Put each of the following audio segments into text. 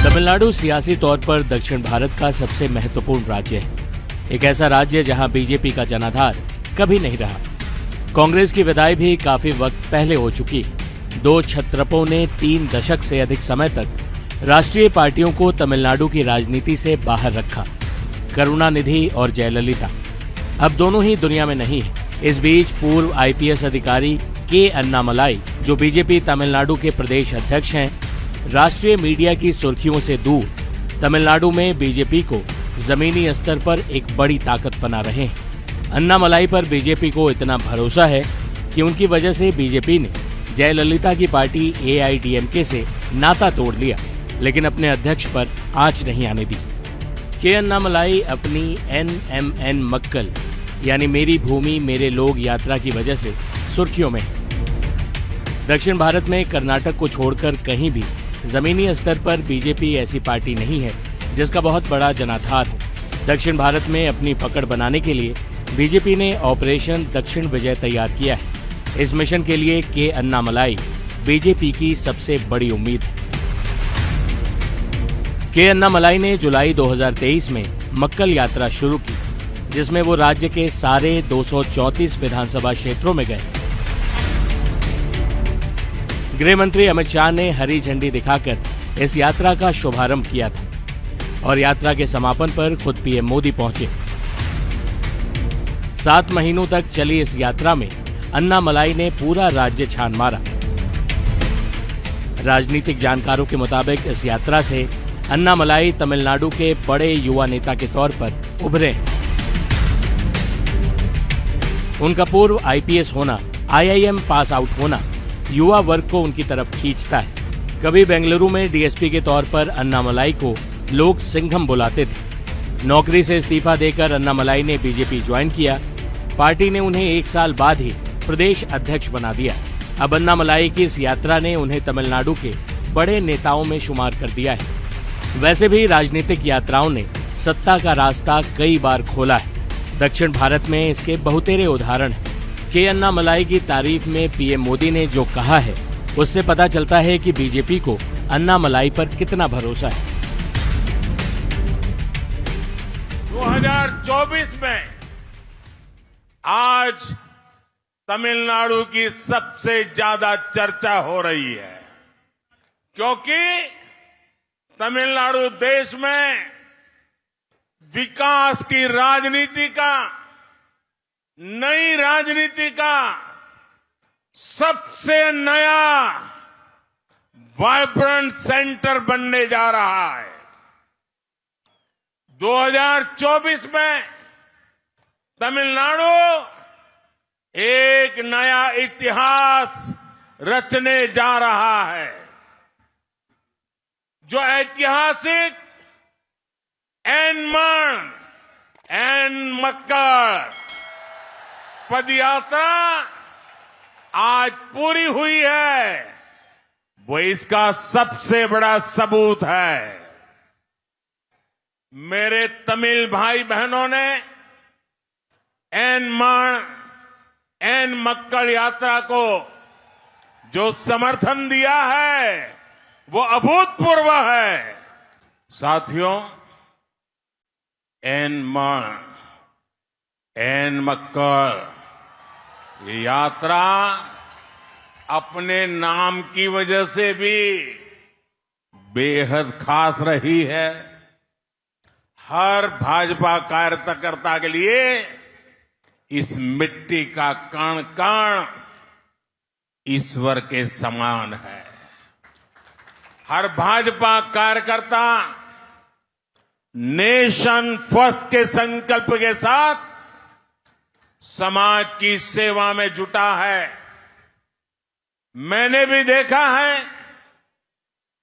तमिलनाडु सियासी तौर पर दक्षिण भारत का सबसे महत्वपूर्ण राज्य है। एक ऐसा राज्य जहां बीजेपी का जनाधार कभी नहीं रहा। कांग्रेस की विदाई भी काफी वक्त पहले हो चुकी है। दो छत्रपों ने 3 दशक से अधिक समय तक राष्ट्रीय पार्टियों को तमिलनाडु की राजनीति से बाहर रखा। करुणानिधि और जयललिता अब दोनों ही दुनिया में नहीं है। इस बीच पूर्व आईपीएस अधिकारी के अन्नामलाई, जो बीजेपी तमिलनाडु के प्रदेश अध्यक्ष हैं, राष्ट्रीय मीडिया की सुर्खियों से दूर तमिलनाडु में बीजेपी को जमीनी स्तर पर एक बड़ी ताकत बना रहे हैं। अन्नामलाई पर बीजेपी को इतना भरोसा है कि उनकी वजह से बीजेपी ने जयललिता की पार्टी एआईडीएमके से नाता तोड़ लिया, लेकिन अपने अध्यक्ष पर आंच नहीं आने दी। के अन्नामलाई अपनी एनएमएन मक्कल यानी मेरी भूमि मेरे लोग यात्रा की वजह से सुर्खियों में है। दक्षिण भारत में कर्नाटक को छोड़कर कहीं भी जमीनी स्तर पर बीजेपी ऐसी पार्टी नहीं है जिसका बहुत बड़ा जनाधार हो। दक्षिण भारत में अपनी पकड़ बनाने के लिए बीजेपी ने ऑपरेशन दक्षिण विजय तैयार किया है। इस मिशन के लिए के अन्नामलाई बीजेपी की सबसे बड़ी उम्मीद है। के अन्नामलाई ने जुलाई 2023 में मक्कल यात्रा शुरू की, जिसमें वो राज्य के सारे 234 विधानसभा क्षेत्रों में गए। गृह मंत्री अमित शाह ने हरी झंडी दिखाकर इस यात्रा का शुभारंभ किया था और यात्रा के समापन पर खुद पीएम मोदी पहुंचे। 7 महीनों तक चली इस यात्रा में अन्नामलाई ने पूरा राज्य छान मारा। राजनीतिक जानकारों के मुताबिक इस यात्रा से अन्नामलाई तमिलनाडु के बड़े युवा नेता के तौर पर उभरे। उनका पूर्व आईपीएस होना, आईआईएम पास आउट होना युवा वर्ग को उनकी तरफ खींचता है। कभी बेंगलुरु में डीएसपी के तौर पर अन्नामलाई को लोग सिंघम बुलाते थे। नौकरी से इस्तीफा देकर अन्नामलाई ने बीजेपी ज्वाइन किया। पार्टी ने उन्हें 1 साल बाद ही प्रदेश अध्यक्ष बना दिया। अब अन्नामलाई की इस यात्रा ने उन्हें तमिलनाडु के बड़े नेताओं में शुमार कर दिया है। वैसे भी राजनीतिक यात्राओं ने सत्ता का रास्ता कई बार खोला है। दक्षिण भारत में इसके बहुतेरे उदाहरण हैं। के अन्नामलाई की तारीफ में पीएम मोदी ने जो कहा है, उससे पता चलता है कि बीजेपी को अन्नामलाई पर कितना भरोसा है। 2024 में आज तमिलनाडु की सबसे ज्यादा चर्चा हो रही है, क्योंकि तमिलनाडु देश में विकास की राजनीति का, नई राजनीति का सबसे नया वाइब्रेंट सेंटर बनने जा रहा है। 2024 में तमिलनाडु एक नया इतिहास रचने जा रहा है, जो ऐतिहासिक एन मक्कल पदयात्रा आज पूरी हुई है, वो इसका सबसे बड़ा सबूत है। मेरे तमिल भाई बहनों ने एन मक्कल यात्रा को जो समर्थन दिया है, वो अभूतपूर्व है। साथियों, एन मक्कल ये यात्रा अपने नाम की वजह से भी बेहद खास रही है। हर भाजपा कार्यकर्ता के लिए इस मिट्टी का कण कण ईश्वर के समान है। हर भाजपा कार्यकर्ता नेशन फर्स्ट के संकल्प के साथ समाज की सेवा में जुटा है। मैंने भी देखा है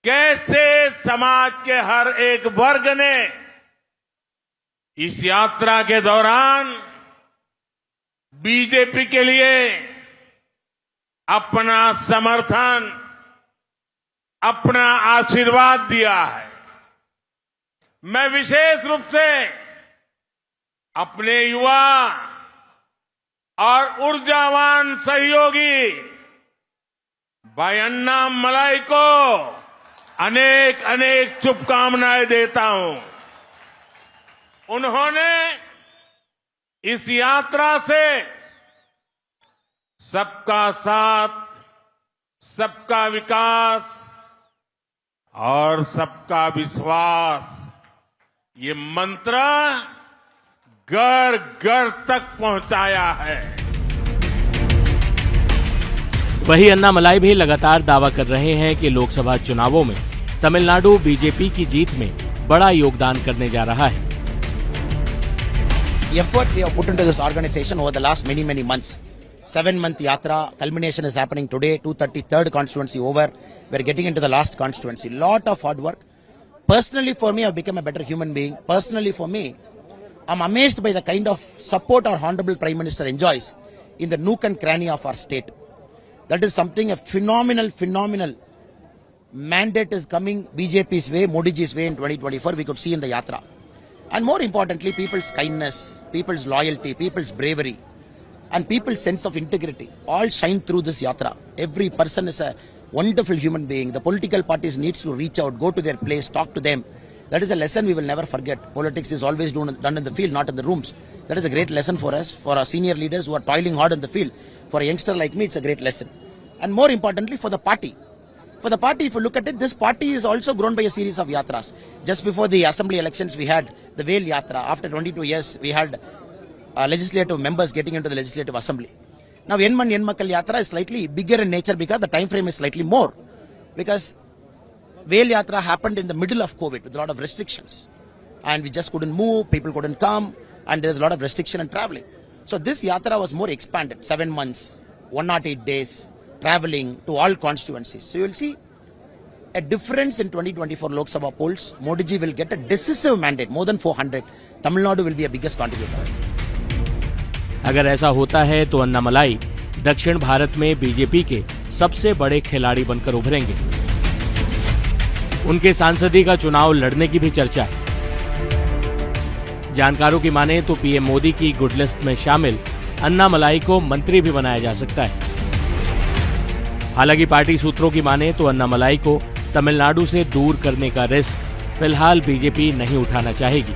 कैसे समाज के हर एक वर्ग ने इस यात्रा के दौरान बीजेपी के लिए अपना समर्थन, अपना आशीर्वाद दिया है। मैं विशेष रूप से अपने युवा और ऊर्जावान सहयोगी भाई अन्नामलाई को अनेक अनेक शुभकामनाएं देता हूं। उन्होंने इस यात्रा से सबका साथ, सबका विकास और सबका विश्वास ये मंत्र घर घर तक पहुंचाया है। वही अन्नामलाई भी लगातार दावा कर रहे हैं कि लोकसभा चुनावों में तमिलनाडु बीजेपी की जीत में बड़ा योगदान करने जा रहा है। Effort we have put into this organization over the last many months. 7-month yatra culmination is happening today. 233rd constituency over. We are getting into the last constituency. Lot of hard work. Personally, for me, I've become a better human being. Personally, for me, I'm amazed by the kind of support our Honorable Prime Minister enjoys in the nook and cranny of our state. That is something, a phenomenal mandate is coming BJP's way, Modi ji's way in 2024. We could see in the yatra. And more importantly, people's kindness, people's loyalty, people's bravery, and people's sense of integrity all shine through this yatra. Every person is a wonderful human being. The political parties needs to reach out, go to their place, talk to them. That is a lesson we will never forget. Politics is always done in the field, not in the rooms. That is a great lesson for us, for our senior leaders who are toiling hard in the field. For a youngster like me, it's a great lesson. And more importantly, for the party. For the party, if you look at it, this party is also grown by a series of yatras. Just before the assembly elections, we had the Vel Yatra. After 22 years, we had legislative members getting into the legislative assembly. Now, Yenman Yenmakal Yatra is slightly bigger in nature because the time frame is slightly more. Because Vel Yatra happened in the middle of COVID with a lot of restrictions. And we just couldn't move, people couldn't come, and there's a lot of restriction in traveling. So this Yatra was more expanded, 7 months, 108 days, traveling to all constituencies. So you'll see a difference in 2024 Lok Sabha polls. Modi ji will get a decisive mandate, more than 400. Tamil Nadu will be a biggest contributor. अगर ऐसा होता है तो अन्नामलाई दक्षिण भारत में BJP के सबसे बड़े खिलाड़ी बनकर उभरेंगे। उनके सांसदी का चुनाव लड़ने की भी चर्चा है। जानकारों की माने तो पीएम मोदी की गुड लिस्ट में शामिल अन्नामलाई को मंत्री भी बनाया जा सकता है। हालांकि पार्टी सूत्रों की माने तो अन्नामलाई को तमिलनाडु से दूर करने का रिस्क फिलहाल बीजेपी नहीं उठाना चाहेगी।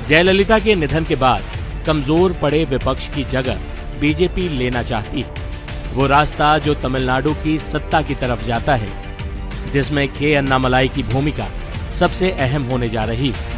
जयललिता के निधन के बाद कमजोर पड़े विपक्ष की जगह बीजेपी लेना चाहती है, वो रास्ता जो तमिलनाडु की सत्ता की तरफ जाता है, जिसमें के अन्नामलाई की भूमिका सबसे अहम होने जा रही है।